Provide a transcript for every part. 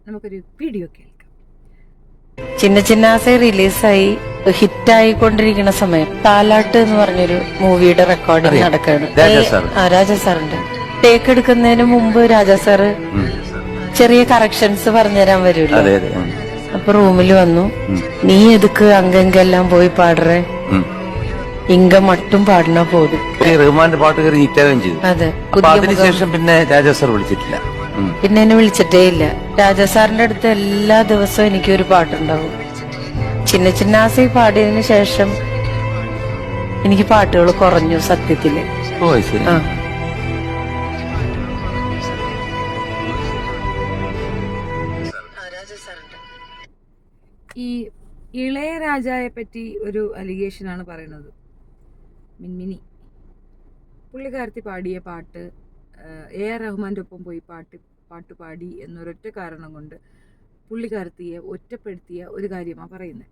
നമുക്കൊരു വീഡിയോ കേൾക്കാം. ചിന്ന ചിന്നാസെ റിലീസായി ഹിറ്റായിക്കൊണ്ടിരിക്കുന്ന സമയം താലാട്ട് എന്ന് പറഞ്ഞൊരു മൂവിയുടെ റെക്കോർഡിംഗ് നടക്കുകയാണ്. രാജാ സാറിന്റെ ടേക്ക് എടുക്കുന്നതിന് മുമ്പ് രാജാ സാറ് ചെറിയ കറക്ഷൻസ് പറഞ്ഞുതരാൻ വരുമല്ലോ. അപ്പൊ റൂമിൽ വന്നു, നീ എതുക്ക് അങ്കെല്ലാം പോയി പാടറേ, ഇങ്ക മട്ടും പാടുന്ന പോതും. റഹ്മാന്റെ പാട്ട് കയറി ഹിറ്റാവുകയും ചെയ്തു. അതെ. അതിനുശേഷം പിന്നെ രാജാ സാർ വിളിച്ചിട്ടില്ല. പിന്നെ എന്നെ വിളിച്ചിട്ടേ ഇല്ല. രാജാ സാറിന്റെ അടുത്ത് എല്ലാ ദിവസവും എനിക്കൊരു പാട്ടുണ്ടാവും. ചിന്ന ചിന്നാസി പാടിയതിനു ശേഷം എനിക്ക് പാട്ടുകൾ കുറഞ്ഞു സത്യത്തില്. ആ ഈ ഇളയരാജയെ പറ്റി ഒരു അലിഗേഷനാണ് പറയുന്നത്. മിൻമിനി പുള്ളിക്കാരത്തി പാടിയ പാട്ട് AR റഹ്മാൻ്റെ ഒപ്പം പോയി പാട്ട് പാടി എന്നൊരൊറ്റ കാരണം കൊണ്ട് പുള്ളിക്കാരത്തിയെ ഒറ്റപ്പെടുത്തിയ ഒരു കാര്യമാണ് പറയുന്നത്.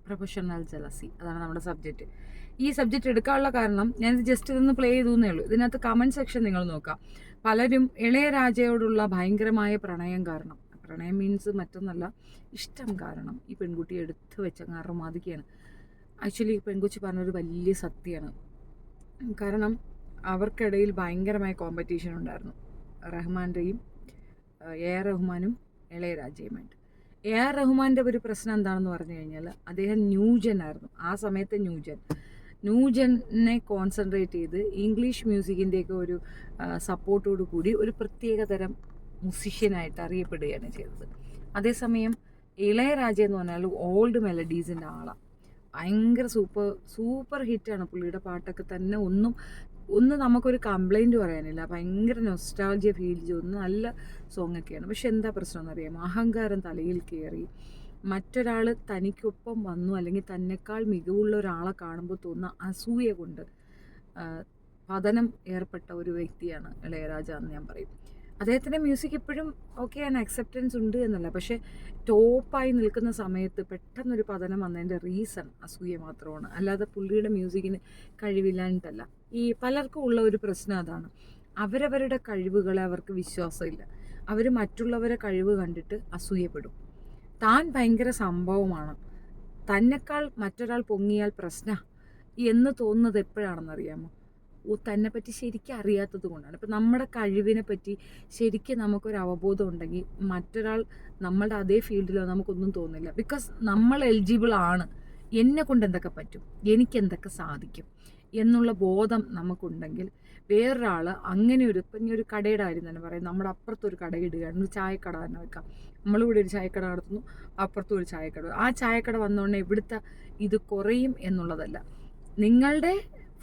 പ്രൊഫഷണൽ ജലസി, അതാണ് നമ്മുടെ സബ്ജക്റ്റ്. ഈ സബ്ജക്റ്റ് എടുക്കാനുള്ള കാരണം ഞാനിത് ജസ്റ്റ് ഇതൊന്ന് പ്ലേ ചെയ്തേ ഉള്ളൂ. ഇതിനകത്ത് കമൻറ്റ് സെക്ഷൻ നിങ്ങൾ നോക്കാം. പലരും ഇളയരാജയോടുള്ള ഭയങ്കരമായ പ്രണയം കാരണം, പ്രണയം മീൻസ് മറ്റൊന്നല്ല, ഇഷ്ടം കാരണം ഈ പെൺകുട്ടിയെ എടുത്തു വെച്ച അറുമാതിക്കുകയാണ്. ആക്ച്വലി പെൺകുച്ചി പറഞ്ഞൊരു വലിയ സത്യമാണ്. കാരണം അവർക്കിടയിൽ ഭയങ്കരമായ കോമ്പറ്റീഷൻ ഉണ്ടായിരുന്നു, റഹ്മാൻ്റെയും AR റഹ്മാനും ഇളയരാജയുമായിട്ട്. AR റഹ്മാൻ്റെ ഒരു പ്രശ്നം എന്താണെന്ന് പറഞ്ഞു കഴിഞ്ഞാൽ അദ്ദേഹം ന്യൂജൻ ആയിരുന്നു. ആ സമയത്ത് ന്യൂജനെ കോൺസെൻട്രേറ്റ് ചെയ്ത് ഇംഗ്ലീഷ് മ്യൂസിക്കിൻ്റെയൊക്കെ ഒരു സപ്പോർട്ടോടു കൂടി ഒരു പ്രത്യേകതരം മ്യൂസിഷ്യനായിട്ട് അറിയപ്പെടുകയാണ് ചെയ്തത്. അതേസമയം ഇളയരാജ എന്ന് പറഞ്ഞാൽ ഓൾഡ് മെലഡീസിൻ്റെ ആളാണ്. ഭയങ്കര സൂപ്പർ ഹിറ്റാണ് പുള്ളിയുടെ പാട്ടൊക്കെ തന്നെ. ഒന്നും നമുക്കൊരു കംപ്ലൈൻറ്റ് പറയാനില്ല. ഭയങ്കര നൊസ്റ്റാൾജിയ ഫീൽ ചെയ്യുന്ന നല്ല സോങ് ഒക്കെയാണ്. പക്ഷെ എന്താ പ്രശ്നം എന്നറിയാമോ? അഹങ്കാരം തലയിൽ കയറി മറ്റൊരാൾ തനിക്കൊപ്പം വന്നു, അല്ലെങ്കിൽ തന്നെക്കാൾ മികവുള്ള ഒരാളെ കാണുമ്പോൾ തോന്നുന്ന അസൂയ കൊണ്ട് പതനം ഏർപ്പെട്ട ഒരു വ്യക്തിയാണ് ഇളയരാജ എന്ന് ഞാൻ പറയും. അദ്ദേഹത്തിൻ്റെ മ്യൂസിക് ഇപ്പോഴും ഓക്കെയാണ്, അക്സെപ്റ്റൻസ് ഉണ്ട് എന്നല്ല. പക്ഷേ ടോപ്പായി നിൽക്കുന്ന സമയത്ത് പെട്ടെന്നൊരു പതനം വന്നതിൻ്റെ റീസൺ അസൂയ മാത്രമാണ്, അല്ലാതെ പുള്ളിയുടെ മ്യൂസിക്കിന് കഴിവില്ലാഞ്ഞിട്ടല്ല. ഈ പലർക്കും ഉള്ള ഒരു പ്രശ്നം അതാണ്, അവരവരുടെ കഴിവുകളെ അവർക്ക് വിശ്വാസമില്ല. അവർ മറ്റുള്ളവരെ കഴിവ് കണ്ടിട്ട് അസൂയപ്പെടും. താൻ ഭയങ്കര സംഭവമാണ്, തന്നെക്കാൾ മറ്റൊരാൾ പൊങ്ങിയാൽ പ്രശ്നം എന്ന് തോന്നുന്നത് എപ്പോഴാണെന്നറിയാമോ? തന്നെ പറ്റി ശരിക്കും അറിയാത്തത് കൊണ്ടാണ്. ഇപ്പം നമ്മുടെ കഴിവിനെ പറ്റി ശരിക്കും നമുക്കൊരു അവബോധം ഉണ്ടെങ്കിൽ മറ്റൊരാൾ നമ്മളുടെ അതേ ഫീൽഡിലോ നമുക്കൊന്നും തോന്നില്ല. ബിക്കോസ് നമ്മൾ എലിജിബിൾ ആണ്, എന്നെ കൊണ്ട് എന്തൊക്കെ പറ്റും, എനിക്ക് എന്തൊക്കെ സാധിക്കും എന്നുള്ള ബോധം നമുക്കുണ്ടെങ്കിൽ വേറൊരാൾ അങ്ങനെ ഇപ്പം ഇനി ഒരു കടയുടെ കാര്യം തന്നെ പറയാം. നമ്മുടെ അപ്പുറത്തൊരു കട ഇടുകയാണ്, ഒരു ചായക്കട തന്നെ വെക്കാം. നമ്മളിവിടെ ഒരു ചായക്കട നടത്തുന്നു, അപ്പുറത്തും ഒരു ചായക്കട. ആ ചായക്കട വന്നുകൊണ്ട് ഇവിടുത്തെ ഇത് കുറയും എന്നുള്ളതല്ല. നിങ്ങളുടെ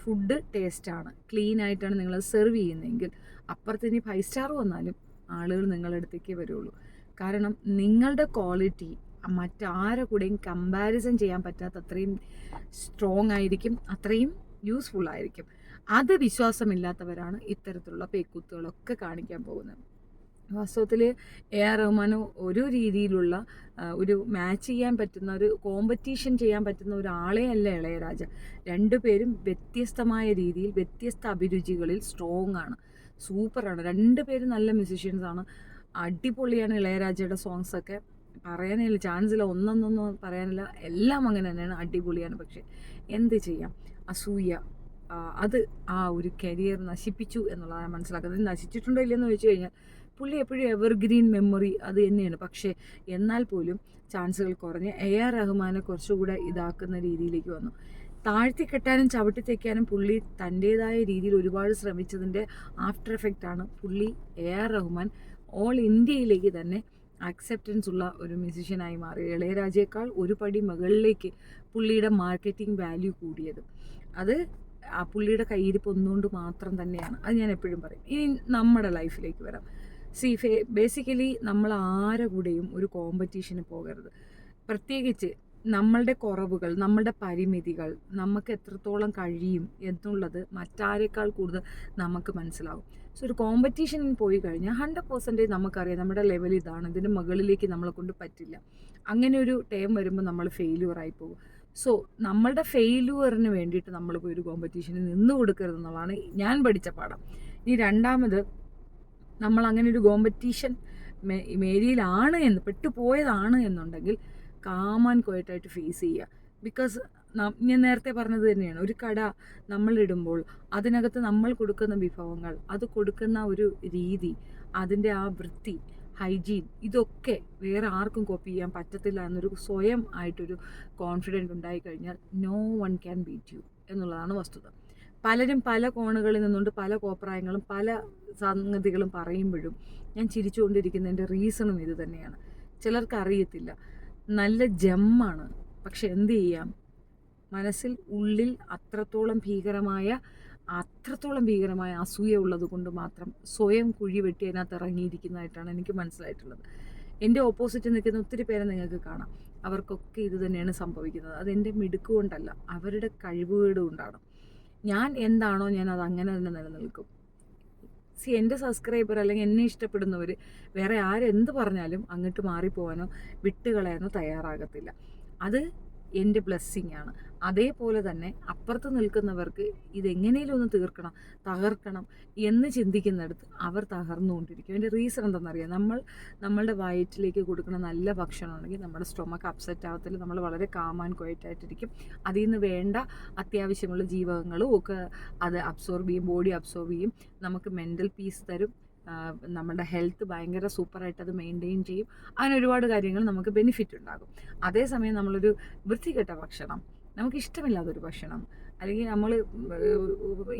ഫുഡ് ടേസ്റ്റാണ്, ക്ലീൻ ആയിട്ടാണ് നിങ്ങളത് സെർവ് ചെയ്യുന്നതെങ്കിൽ അപ്പുറത്ത് ഇനി 5 സ്റ്റാർ വന്നാലും ആളുകൾ നിങ്ങളുടെ അടുത്തേക്ക് വരുള്ളൂ. കാരണം നിങ്ങളുടെ ക്വാളിറ്റി മറ്റാരെ കൂടെയും കമ്പാരിസൺ ചെയ്യാൻ പറ്റാത്ത അത്രയും സ്ട്രോങ് ആയിരിക്കും, അത്രയും യൂസ്ഫുൾ ആയിരിക്കും. അത് വിശ്വാസമില്ലാത്തവരാണ് ഇത്തരത്തിലുള്ള പേക്കൂത്തുകളൊക്കെ കാണിക്കാൻ പോകുന്നത്. വാസ്തവത്തിൽ AR റഹ്മാന് ഒരു രീതിയിലുള്ള ഒരു മാച്ച് ചെയ്യാൻ പറ്റുന്ന, ഒരു കോമ്പറ്റീഷൻ ചെയ്യാൻ പറ്റുന്ന ഒരാളെ അല്ല ഇളയരാജ. രണ്ടുപേരും വ്യത്യസ്തമായ രീതിയിൽ വ്യത്യസ്ത അഭിരുചികളിൽ സ്ട്രോങ് ആണ്, സൂപ്പറാണ്. രണ്ടുപേരും നല്ല മ്യൂസീഷ്യൻസാണ്, അടിപൊളിയാണ്. ഇളയരാജയുടെ സോങ്സൊക്കെ പറയാനില്ല, ചാൻസില്ല, ഒന്നൊന്നും പറയാനില്ല, എല്ലാം അങ്ങനെ തന്നെയാണ്, അടിപൊളിയാണ്. പക്ഷേ എന്ത് ചെയ്യാം, അസൂയ അത് ആ ഒരു കരിയർ നശിപ്പിച്ചു എന്നുള്ളതാണ് മനസ്സിലാക്കുന്നത്. നശിച്ചിട്ടുണ്ടോ ഇല്ലെന്ന് ചോദിച്ചു കഴിഞ്ഞാൽ പുള്ളി എപ്പോഴും എവർഗ്രീൻ മെമ്മറി അത് തന്നെയാണ്. പക്ഷേ എന്നാൽ പോലും ചാൻസുകൾ കുറഞ്ഞ് AR റഹ്മാനെ കുറച്ചുകൂടെ ഇതാക്കുന്ന രീതിയിലേക്ക് വന്നു. താഴ്ത്തിക്കെട്ടാനും ചവിട്ടി തേക്കാനും പുള്ളി തൻ്റേതായ രീതിയിൽ ഒരുപാട് ശ്രമിച്ചതിൻ്റെ ആഫ്റ്റർ എഫക്റ്റാണ് പുള്ളി AR റഹ്മാൻ ഓൾ ഇന്ത്യയിലേക്ക് തന്നെ അക്സെപ്റ്റൻസ് ഉള്ള ഒരു മ്യൂസിഷ്യനായി മാറി. ഇളയരാജയേക്കാൾ ഒരു പടി മുകളിലേക്ക് പുള്ളിയുടെ മാർക്കറ്റിംഗ് വാല്യൂ കൂടിയത് അത് ആ പുള്ളിയുടെ കയ്യിരിപ്പ് ഒന്നുകൊണ്ട് മാത്രം തന്നെയാണ്. അത് ഞാൻ എപ്പോഴും പറയും. ഇനി നമ്മുടെ ലൈഫിലേക്ക് വരാം. ബേസിക്കലി നമ്മൾ ആരുടെ കൂടെയും ഒരു കോമ്പറ്റീഷന് പോകരുത്. പ്രത്യേകിച്ച് നമ്മളുടെ കുറവുകൾ, നമ്മളുടെ പരിമിതികൾ, നമുക്ക് എത്രത്തോളം കഴിയും എന്നുള്ളത് മറ്റാരേക്കാൾ കൂടുതൽ നമുക്ക് മനസ്സിലാവും. സോ ഒരു കോമ്പറ്റീഷനിൽ പോയി കഴിഞ്ഞാൽ 100% നമുക്കറിയാം നമ്മുടെ ലെവൽ ഇതാണ്, ഇതിന് മുകളിലേക്ക് നമ്മളെ കൊണ്ട് പറ്റില്ല. അങ്ങനെ ഒരു ടൈം വരുമ്പോൾ നമ്മൾ ഫെയില്യൂറായി പോകും. സോ നമ്മളുടെ ഫെയില്യൂറിന് വേണ്ടിയിട്ട് നമ്മൾ പോയി ഒരു കോമ്പറ്റീഷനിൽ നിന്ന് കൊടുക്കരുതെന്നുള്ളതാണ് ഞാൻ പഠിച്ച പാഠം. ഇനി രണ്ടാമത്, നമ്മൾ അങ്ങനെ ഒരു കോമ്പറ്റീഷൻ മേരിയിലാണ് എന്ന് പെട്ടുപോയതാണ് എന്നുണ്ടെങ്കിൽ കാം ആൻഡ് ക്വയറ്റായിട്ട് ഫേസ് ചെയ്യുക. ബിക്കോസ് ഞാൻ നേരത്തെ പറഞ്ഞത് തന്നെയാണ്, ഒരു കട നമ്മളിടുമ്പോൾ അതിനകത്ത് നമ്മൾ കൊടുക്കുന്ന വിഭവങ്ങൾ, അത് കൊടുക്കുന്ന ഒരു രീതി, അതിൻ്റെ ആ വൃത്തി, ഹൈജീൻ, ഇതൊക്കെ വേറെ ആർക്കും കോപ്പി ചെയ്യാൻ പറ്റത്തില്ല എന്നൊരു സ്വയം ആയിട്ടൊരു കോൺഫിഡൻറ്റ് ഉണ്ടായിക്കഴിഞ്ഞാൽ no one can beat you എന്നുള്ളതാണ് വസ്തുത. പലരും പല കോണുകളിൽ നിന്നുകൊണ്ട് പല കോപ്രായങ്ങളും പല സംഗതികളും പറയുമ്പോഴും ഞാൻ ചിരിച്ചുകൊണ്ടിരിക്കുന്നതിൻ്റെ റീസണും ഇത് തന്നെയാണ്. ചിലർക്ക് അറിയത്തില്ല, നല്ല ജമ്മാണ്, പക്ഷെ എന്ത് ചെയ്യാം, മനസ്സിൽ ഉള്ളിൽ അത്രത്തോളം ഭീകരമായ അസൂയ ഉള്ളത് കൊണ്ട് മാത്രം സ്വയം കുഴി വെട്ടി അതിനകത്ത് ഇറങ്ങിയിരിക്കുന്നതായിട്ടാണ് എനിക്ക് മനസ്സിലായിട്ടുള്ളത്. എൻ്റെ ഓപ്പോസിറ്റ് നിൽക്കുന്ന ഒത്തിരി പേരെ നിങ്ങൾക്ക് കാണാം, അവർക്കൊക്കെ ഇത് തന്നെയാണ് സംഭവിക്കുന്നത്. അതെൻ്റെ മിടുക്ക് കൊണ്ടല്ല, അവരുടെ കഴിവുകേട് കൊണ്ടാണ്. ഞാൻ എന്താണോ ഞാൻ അത് അങ്ങനെ തന്നെ നിലനിൽക്കും. എൻ്റെ സബ്സ്ക്രൈബർ അല്ലെങ്കിൽ എന്നെ ഇഷ്ടപ്പെടുന്നവർ വേറെ ആരെന്ത് പറഞ്ഞാലും അങ്ങോട്ട് മാറിപ്പോവാനോ വിട്ടുകളയാനോ തയ്യാറാകത്തില്ല. അത് എൻ്റെ ബ്ലെസ്സിങ് ആണ്. അതേപോലെ തന്നെ അപ്പുറത്ത് നിൽക്കുന്നവർക്ക് ഇതെങ്ങനെയും ഒന്ന് തകർക്കണം എന്ന് ചിന്തിക്കുന്നിടത്ത് അവർ തകർന്നുകൊണ്ടിരിക്കും. അതിൻ്റെ റീസൺ എന്താണെന്നറിയാം, നമ്മളുടെ വയറ്റിലേക്ക് കൊടുക്കുന്ന നല്ല ഭക്ഷണമാണെങ്കിൽ നമ്മുടെ സ്റ്റൊമക്ക് അപ്സെറ്റ് ആവത്തില്ല, നമ്മൾ വളരെ കാം ആൻഡ് ക്വയറ്റായിട്ടിരിക്കും. അതിൽ നിന്ന് വേണ്ട അത്യാവശ്യമുള്ള ജീവകങ്ങളും ഒക്കെ അത് ബോഡി അബ്സോർബ് ചെയ്യും, നമുക്ക് മെൻ്റൽ പീസ് തരും, നമ്മുടെ ഹെൽത്ത് ഭയങ്കര സൂപ്പറായിട്ട് അത് മെയിൻറ്റെയിൻ ചെയ്യും. അങ്ങനെ ഒരുപാട് കാര്യങ്ങൾ നമുക്ക് ബെനിഫിറ്റ് ഉണ്ടാകും. അതേസമയം നമ്മളൊരു വൃത്തികെട്ട ഭക്ഷണം, നമുക്കിഷ്ടമില്ലാത്തൊരു ഭക്ഷണം, അല്ലെങ്കിൽ നമ്മൾ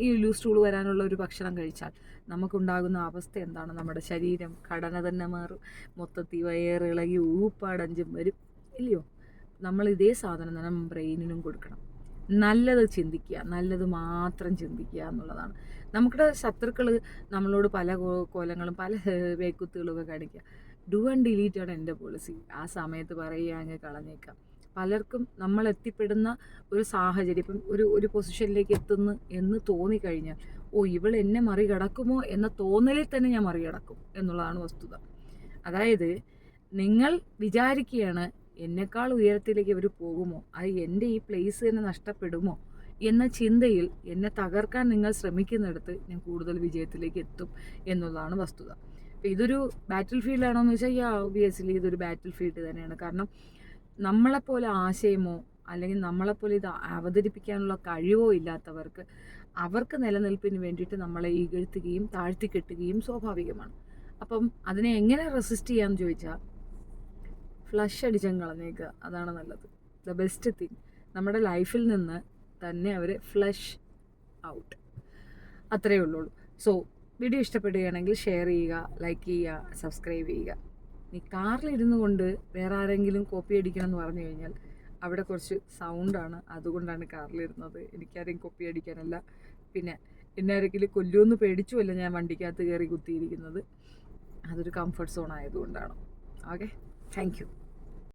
ഈ ലൂസ് സ്റ്റൂൾ വരാനുള്ള ഒരു ഭക്ഷണം കഴിച്ചാൽ നമുക്കുണ്ടാകുന്ന അവസ്ഥ എന്താണ്? നമ്മുടെ ശരീരം ഘടന തന്നെ മാറും, മൊത്തത്തിൽ വയറിളകി ഊപ്പാടഞ്ചും വരും, ഇല്ലയോ? നമ്മൾ ഇതേ സാധനം തന്നെ ബ്രെയിനിനും കൊടുക്കണം. നല്ലത് ചിന്തിക്കുക, നല്ലത് മാത്രം ചിന്തിക്കുക എന്നുള്ളതാണ്. നമ്മുടെ ശത്രുക്കൾ നമ്മളോട് പല കോലങ്ങളും പല വേക്കുത്തുകളൊക്കെ കാണിക്കുക. ഡു ആൻഡ് ഡിലീറ്റ് ആണ് എൻ്റെ പോളിസി. ആ സമയത്ത് പറയുക, അങ്ങ് കളഞ്ഞേക്കാം. പലർക്കും നമ്മൾ എത്തിപ്പെടുന്ന ഒരു സാഹചര്യം, ഇപ്പം ഒരു പൊസിഷനിലേക്ക് എത്തുന്നു എന്ന് തോന്നിക്കഴിഞ്ഞാൽ, ഇവൾ എന്നെ മറികടക്കുമോ എന്ന തോന്നലിൽ തന്നെ ഞാൻ മറികടക്കും എന്നുള്ളതാണ് വസ്തുത. അതായത് നിങ്ങൾ വിചാരിക്കുകയാണ് എന്നെക്കാൾ ഉയരത്തിലേക്ക് അവർ പോകുമോ, അത് എൻ്റെ ഈ പ്ലേസ് തന്നെ നഷ്ടപ്പെടുമോ എന്ന ചിന്തയിൽ എന്നെ തകർക്കാൻ നിങ്ങൾ ശ്രമിക്കുന്നിടത്ത് ഞാൻ കൂടുതൽ വിജയത്തിലേക്ക് എത്തും എന്നുള്ളതാണ് വസ്തുത. അപ്പം ഇതൊരു ബാറ്റിൽ ഫീൽഡാണോ എന്ന് വെച്ചാൽ ഓബിയസ്ലി ഇതൊരു ബാറ്റിൽ ഫീൽഡ് തന്നെയാണ്. കാരണം നമ്മളെപ്പോലെ ആശയമോ അല്ലെങ്കിൽ നമ്മളെപ്പോലെ ഇത് അവതരിപ്പിക്കാനുള്ള കഴിവോ ഇല്ലാത്തവർക്ക് അവർക്ക് നിലനിൽപ്പിന് വേണ്ടിയിട്ട് നമ്മളെ ഇകഴ്ത്തുകയും താഴ്ത്തിക്കെട്ടുകയും സ്വാഭാവികമാണ്. അപ്പം അതിനെ എങ്ങനെ റെസിസ്റ്റ് ചെയ്യാമെന്ന് ചോദിച്ചാൽ ഫ്ലഷ് അടിച്ചങ്ങ് കളഞ്ഞേക്കുക, അതാണ് നല്ലത്. ദ ബെസ്റ്റ് തിങ്, നമ്മുടെ ലൈഫിൽ നിന്ന് തന്നെ അവരെ ഫ്ലഷ് ഔട്ട്, അത്രയേ ഉള്ളൂ. സോ വീഡിയോ ഇഷ്ടപ്പെടുകയാണെങ്കിൽ ഷെയർ ചെയ്യുക, ലൈക്ക് ചെയ്യുക, സബ്സ്ക്രൈബ് ചെയ്യുക. നീ കാറിലിരുന്നു കൊണ്ട് വേറെ ആരെങ്കിലും കോപ്പി അടിക്കണം എന്ന് പറഞ്ഞു കഴിഞ്ഞാൽ അവിടെ കുറച്ച് സൗണ്ടാണ്, അതുകൊണ്ടാണ് കാറിലിരുന്നത്. എനിക്കാരെയും കോപ്പി അടിക്കാനല്ല. പിന്നെ എന്നെ ആരെങ്കിലും കൊല്ലുമെന്ന് പേടിച്ചുമല്ല ഞാൻ വണ്ടിക്കകത്ത് കയറി കുത്തിയിരിക്കുന്നത്. അതൊരു കംഫർട്ട് സോൺ ആയതുകൊണ്ടാണ്. Okay, thank you.